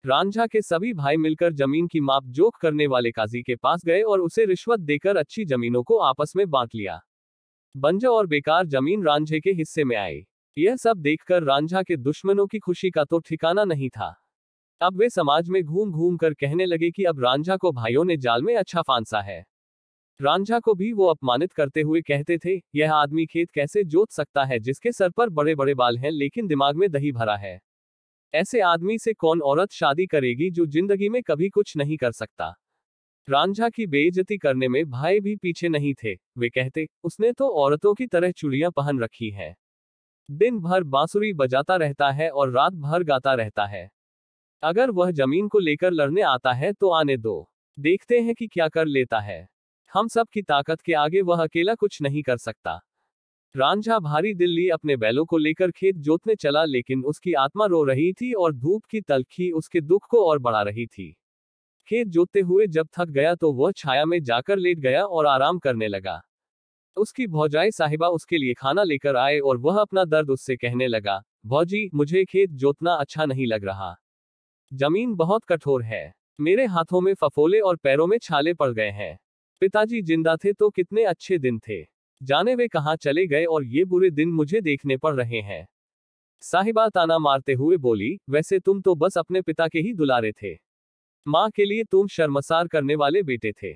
रांझा के सभी भाई मिलकर जमीन की माप जोख करने वाले काजी के पास गए और उसे रिश्वत देकर अच्छी जमीनों को आपस में बांट लिया। बंजर और बेकार जमीन रांझे के हिस्से में आई। यह सब देखकर रांझा के दुश्मनों की खुशी का तो ठिकाना नहीं था। अब वे समाज में घूम घूम कर कहने लगे कि अब रांझा को भाइयों ने जाल में अच्छा फांसा है। रांझा को भी वो अपमानित करते हुए कहते थे, यह आदमी खेत कैसे जोत सकता है जिसके सर पर बड़े बड़े बाल हैं लेकिन दिमाग में दही भरा है। ऐसे आदमी से कौन औरत शादी करेगी जो जिंदगी में कभी कुछ नहीं कर सकता। रांझा की बेइज्जती करने में भाई भी पीछे नहीं थे। वे कहते, उसने तो औरतों की तरह चूड़ियां पहन रखी हैं, दिन भर बांसुरी बजाता रहता है और रात भर गाता रहता है। अगर वह जमीन को लेकर लड़ने आता है तो आने दो, देखते हैं कि क्या कर लेता है। हम सब की ताकत के आगे वह अकेला कुछ नहीं कर सकता। रांझा भारी दिल लिए अपने बैलों को लेकर खेत जोतने चला, लेकिन उसकी आत्मा रो रही थी और धूप की तलखी उसके दुख को और बढ़ा रही थी। खेत जोतते हुए जब थक गया तो वह छाया में जाकर लेट गया और आराम करने लगा। उसकी भौजाई साहिबा उसके लिए खाना लेकर आए और वह अपना दर्द उससे कहने लगा, भौजी, मुझे खेत जोतना अच्छा नहीं लग रहा। जमीन बहुत कठोर है, मेरे हाथों में फफोले और पैरों में छाले पड़ गए हैं। पिताजी जिंदा थे तो कितने अच्छे दिन थे, जाने वे कहाँ चले गए और ये बुरे दिन मुझे देखने पड़ रहे हैं। साहिबा ताना मारते हुए बोली, वैसे तुम तो बस अपने पिता के ही दुलारे थे। माँ के लिए तुम शर्मसार करने वाले बेटे थे।